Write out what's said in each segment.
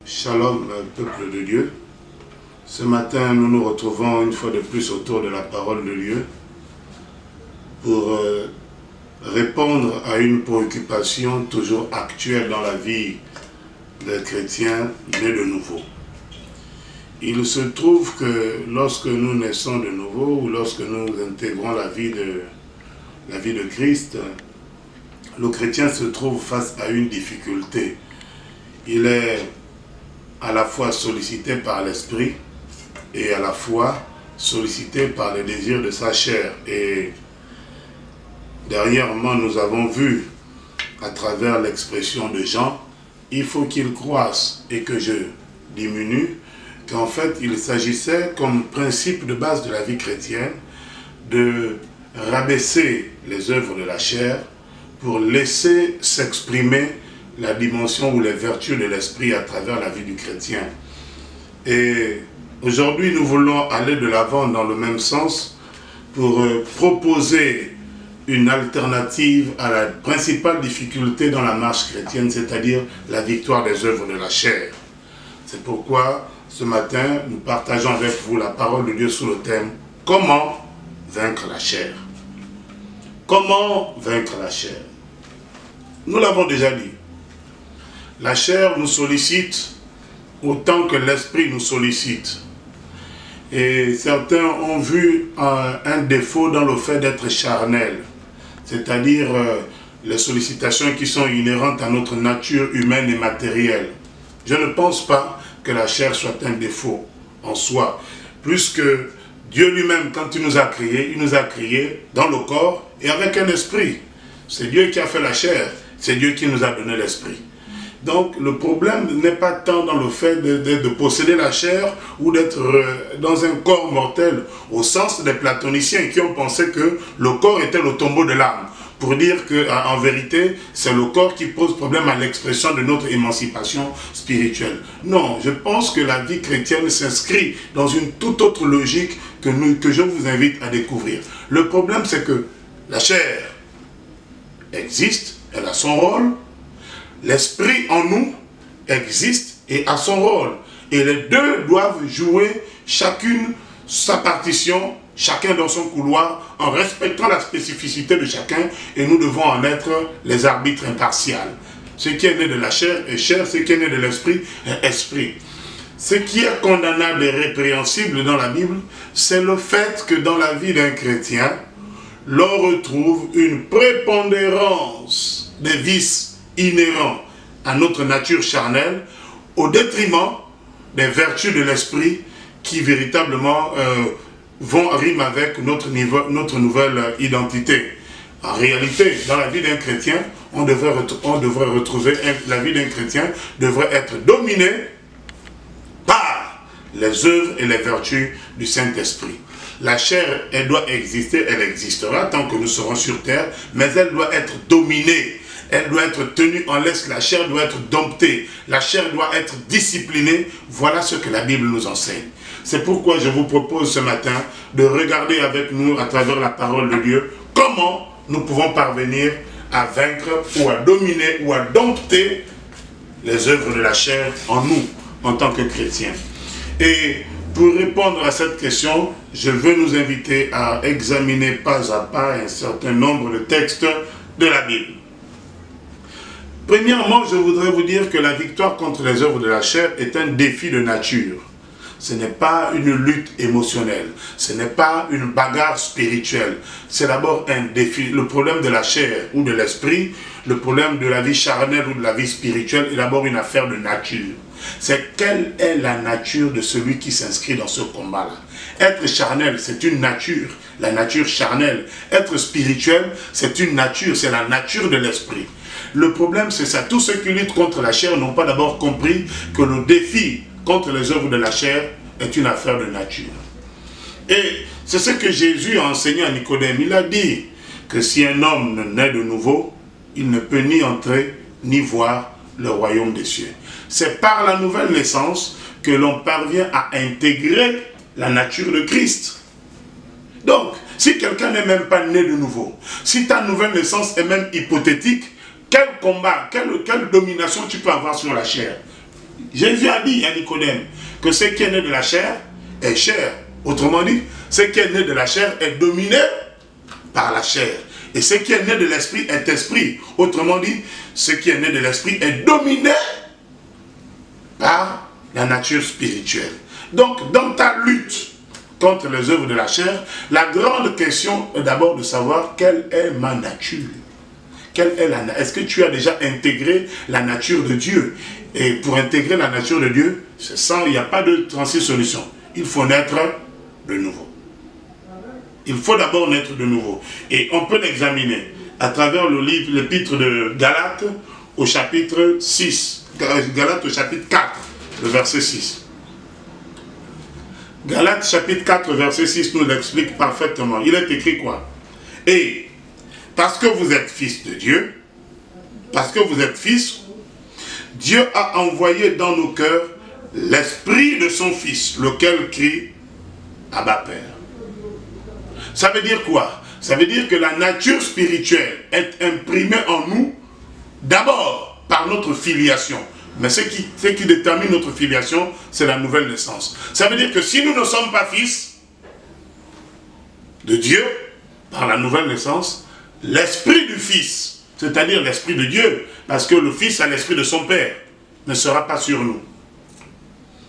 Shalom, peuple de Dieu. Ce matin, nous nous retrouvons une fois de plus autour de la parole de Dieu pour répondre à une préoccupation toujours actuelle dans la vie des chrétiens nés de nouveau. Il se trouve que lorsque nous naissons de nouveau ou lorsque nous intégrons la vie de Christ, le chrétien se trouve face à une difficulté. Il est à la fois sollicité par l'esprit et à la fois sollicité par les désirs de sa chair. Et dernièrement, nous avons vu à travers l'expression de Jean, il faut qu'il croisse et que je diminue, qu'en fait il s'agissait comme principe de base de la vie chrétienne de rabaisser les œuvres de la chair pour laisser s'exprimer la dimension ou les vertus de l'esprit à travers la vie du chrétien. Et aujourd'hui, nous voulons aller de l'avant dans le même sens pour proposer une alternative à la principale difficulté dans la marche chrétienne, c'est-à-dire la victoire des œuvres de la chair. C'est pourquoi, ce matin, nous partageons avec vous la parole de Dieu sous le thème « Comment vaincre la chair ?» Comment vaincre la chair? Nous l'avons déjà dit. La chair nous sollicite autant que l'esprit nous sollicite. Et certains ont vu un défaut dans le fait d'être charnel, c'est-à-dire les sollicitations qui sont inhérentes à notre nature humaine et matérielle. Je ne pense pas que la chair soit un défaut en soi, puisque Dieu lui-même, quand il nous a créés dans le corps et avec un esprit. C'est Dieu qui a fait la chair, c'est Dieu qui nous a donné l'esprit. Donc le problème n'est pas tant dans le fait de posséder la chair ou d'être dans un corps mortel, au sens des platoniciens qui ont pensé que le corps était le tombeau de l'âme, pour dire qu'en vérité, c'est le corps qui pose problème à l'expression de notre émancipation spirituelle. Non, je pense que la vie chrétienne s'inscrit dans une toute autre logique que je vous invite à découvrir. Le problème, c'est que la chair existe, elle a son rôle. L'esprit en nous existe et a son rôle. Et les deux doivent jouer chacune sa partition, chacun dans son couloir, en respectant la spécificité de chacun. Et nous devons en être les arbitres impartiaux. Ce qui est né de la chair est chair, ce qui est né de l'esprit est esprit. Ce qui est condamnable et répréhensible dans la Bible, c'est le fait que dans la vie d'un chrétien, l'on retrouve une prépondérance des vices inhérents à notre nature charnelle au détriment des vertus de l'esprit qui véritablement vont rimer avec notre nouvelle identité. En réalité, dans la vie d'un chrétien, on devrait retrouver, la vie d'un chrétien devrait être dominée par les œuvres et les vertus du Saint-Esprit. La chair, elle doit exister, elle existera tant que nous serons sur terre, mais elle doit être dominée. Elle doit être tenue en laisse, la chair doit être domptée, la chair doit être disciplinée. Voilà ce que la Bible nous enseigne. C'est pourquoi je vous propose ce matin de regarder avec nous à travers la parole de Dieu comment nous pouvons parvenir à vaincre ou à dominer ou à dompter les œuvres de la chair en nous, en tant que chrétiens. Et pour répondre à cette question, je veux nous inviter à examiner pas à pas un certain nombre de textes de la Bible. Premièrement, je voudrais vous dire que la victoire contre les œuvres de la chair est un défi de nature. Ce n'est pas une lutte émotionnelle, ce n'est pas une bagarre spirituelle. C'est d'abord un défi. Le problème de la chair ou de l'esprit, le problème de la vie charnelle ou de la vie spirituelle est d'abord une affaire de nature. C'est quelle est la nature de celui qui s'inscrit dans ce combat-là. Être charnel, c'est une nature, la nature charnelle. Être spirituel, c'est une nature, c'est la nature de l'esprit. Le problème, c'est ça. Tous ceux qui luttent contre la chair n'ont pas d'abord compris que le défi contre les œuvres de la chair est une affaire de nature. Et c'est ce que Jésus a enseigné à Nicodème. Il a dit que si un homme naît de nouveau, il ne peut ni entrer ni voir le royaume des cieux. C'est par la nouvelle naissance que l'on parvient à intégrer la nature de Christ. Donc, si quelqu'un n'est même pas né de nouveau, si ta nouvelle naissance est même hypothétique, quel combat, quelle domination tu peux avoir sur la chair? Jésus a dit à Nicodème que ce qui est né de la chair est chair. Autrement dit, ce qui est né de la chair est dominé par la chair. Et ce qui est né de l'esprit est esprit. Autrement dit, ce qui est né de l'esprit est dominé par la nature spirituelle. Donc, dans ta lutte contre les œuvres de la chair, la grande question est d'abord de savoir quelle est ma nature. Est-ce que tu as déjà intégré la nature de Dieu? Et pour intégrer la nature de Dieu, c'est ça, il n'y a pas de 36 solutions. Il faut naître de nouveau. Il faut d'abord naître de nouveau. Et on peut l'examiner à travers le livre, l'épître de Galates au chapitre 6. Galates au chapitre 4, le verset 6. Galates chapitre 4, verset 6 nous l'explique parfaitement. Il est écrit quoi? Et parce que vous êtes fils de Dieu, parce que vous êtes fils, Dieu a envoyé dans nos cœurs l'esprit de son Fils, lequel crie Abba Père. Ça veut dire quoi? Ça veut dire que la nature spirituelle est imprimée en nous d'abord par notre filiation. Mais ce qui détermine notre filiation, c'est la nouvelle naissance. Ça veut dire que si nous ne sommes pas fils de Dieu, par la nouvelle naissance, l'esprit du Fils, c'est-à-dire l'esprit de Dieu, parce que le Fils a l'esprit de son Père, ne sera pas sur nous.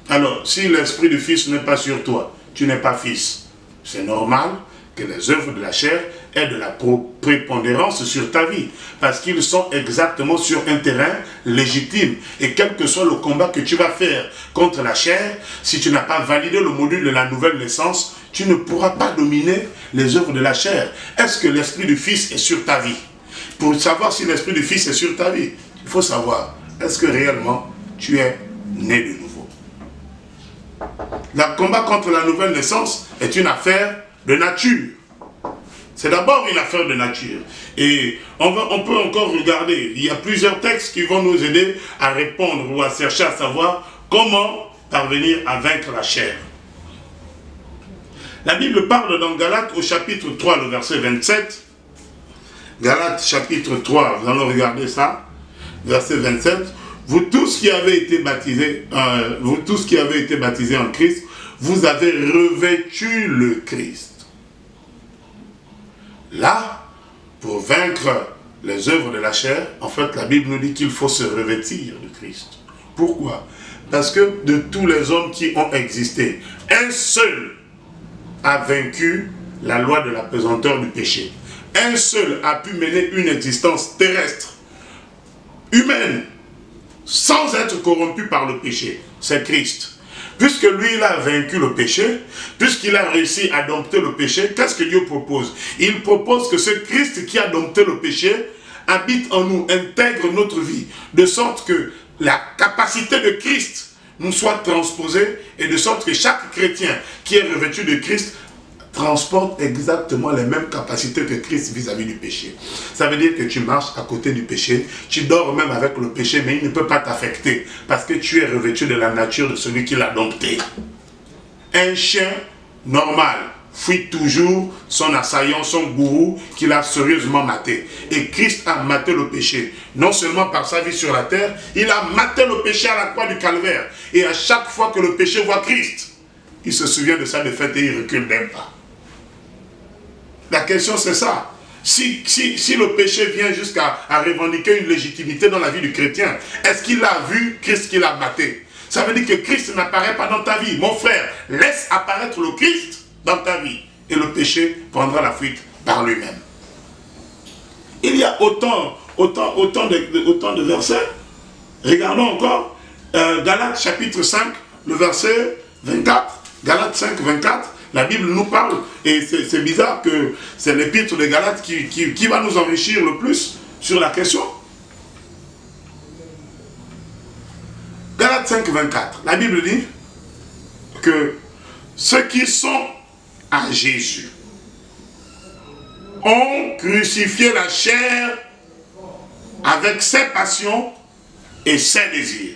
Alors, si l'esprit du Fils n'est pas sur toi, tu n'es pas fils. C'est normal que les œuvres de la chair aient de la prépondérance sur ta vie, parce qu'ils sont exactement sur un terrain légitime. Et quel que soit le combat que tu vas faire contre la chair, si tu n'as pas validé le module de la nouvelle naissance, tu ne pourras pas dominer les œuvres de la chair. Est-ce que l'esprit du Fils est sur ta vie? Pour savoir si l'esprit du Fils est sur ta vie, il faut savoir, est-ce que réellement tu es né de nouveau? Le combat contre la nouvelle naissance est une affaire de nature. C'est d'abord une affaire de nature. Et on peut encore regarder, il y a plusieurs textes qui vont nous aider à répondre ou à chercher à savoir comment parvenir à vaincre la chair. La Bible parle dans Galates au chapitre 3, le verset 27. Galates chapitre 3, vous allez regarder ça, verset 27. Vous tous qui avez été baptisés, en Christ, vous avez revêtu le Christ. Là, pour vaincre les œuvres de la chair, en fait, la Bible nous dit qu'il faut se revêtir de Christ. Pourquoi? Parce que de tous les hommes qui ont existé, un seul a vaincu la loi de la pesanteur du péché. Un seul a pu mener une existence terrestre, humaine, sans être corrompu par le péché. C'est Christ. Puisque lui, il a vaincu le péché, puisqu'il a réussi à dompter le péché, qu'est-ce que Dieu propose? Il propose que ce Christ qui a dompté le péché habite en nous, intègre notre vie, de sorte que la capacité de Christ nous soit transposée, et de sorte que chaque chrétien qui est revêtu de Christ transporte exactement les mêmes capacités que Christ vis-à-vis du péché. Ça veut dire que tu marches à côté du péché, tu dors même avec le péché, mais il ne peut pas t'affecter, parce que tu es revêtu de la nature de celui qui l'a dompté. Un chien normal fuit toujours son assaillant, son gourou, qu'il a sérieusement maté. Et Christ a maté le péché, non seulement par sa vie sur la terre, il a maté le péché à la croix du calvaire. Et à chaque fois que le péché voit Christ, il se souvient de sa défaite et il recule d'un pas. La question c'est ça. Si le péché vient jusqu'à revendiquer une légitimité dans la vie du chrétien, est-ce qu'il a vu Christ qu'il a maté? Ça veut dire que Christ n'apparaît pas dans ta vie. Mon frère, laisse apparaître le Christ dans ta vie et le péché prendra la fuite par lui-même. Il y a autant de versets. Regardons encore Galates chapitre 5, le verset 24. Galates 5, 24. La Bible nous parle, et c'est bizarre que c'est l'épître de Galates qui va nous enrichir le plus sur la question. Galates 5, 24. La Bible dit que ceux qui sont à Jésus ont crucifié la chair avec ses passions et ses désirs.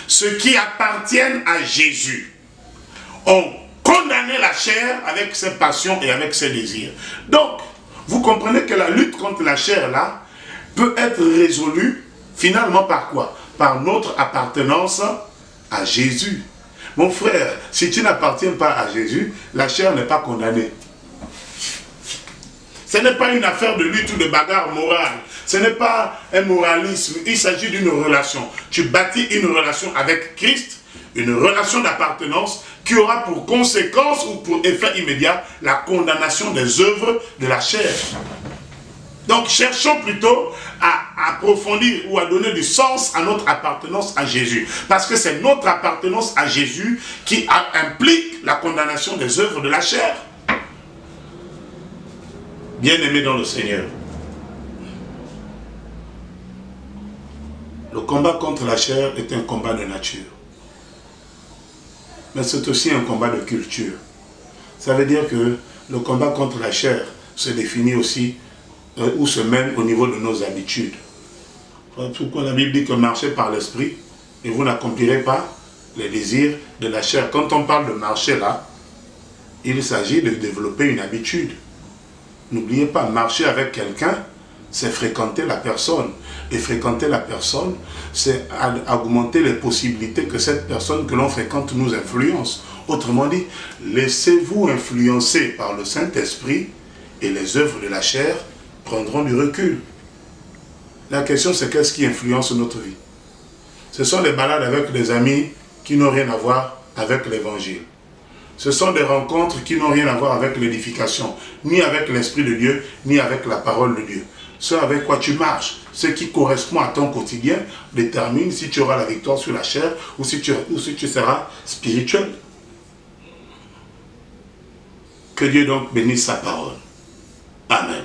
Ceux qui appartiennent à Jésus ont condamné la chair avec ses passions et avec ses désirs. Donc, vous comprenez que la lutte contre la chair, là, peut être résolue finalement par quoi? Par notre appartenance à Jésus. Mon frère, si tu n'appartiens pas à Jésus, la chair n'est pas condamnée. Ce n'est pas une affaire de lutte ou de bagarre morale. Ce n'est pas un moralisme. Il s'agit d'une relation. Tu bâtis une relation avec Christ, une relation d'appartenance qui aura pour conséquence ou pour effet immédiat la condamnation des œuvres de la chair. Donc cherchons plutôt à approfondir ou à donner du sens à notre appartenance à Jésus. Parce que c'est notre appartenance à Jésus qui implique la condamnation des œuvres de la chair. Bien-aimés dans le Seigneur, le combat contre la chair est un combat de nature. Mais c'est aussi un combat de culture. Ça veut dire que le combat contre la chair se définit aussi ou se mène au niveau de nos habitudes. Pourquoi la Bible dit que marchez par l'esprit et vous n'accomplirez pas les désirs de la chair. Quand on parle de marcher là, il s'agit de développer une habitude. N'oubliez pas, marcher avec quelqu'un, c'est fréquenter la personne. Et fréquenter la personne, c'est augmenter les possibilités que cette personne que l'on fréquente nous influence. Autrement dit, laissez-vous influencer par le Saint-Esprit et les œuvres de la chair prendront du recul. La question, c'est qu'est-ce qui influence notre vie? Ce sont les balades avec des amis qui n'ont rien à voir avec l'évangile. Ce sont des rencontres qui n'ont rien à voir avec l'édification, ni avec l'Esprit de Dieu, ni avec la parole de Dieu. Ce avec quoi tu marches, ce qui correspond à ton quotidien, détermine si tu auras la victoire sur la chair ou si tu seras spirituel. Que Dieu donc bénisse sa parole. Amen.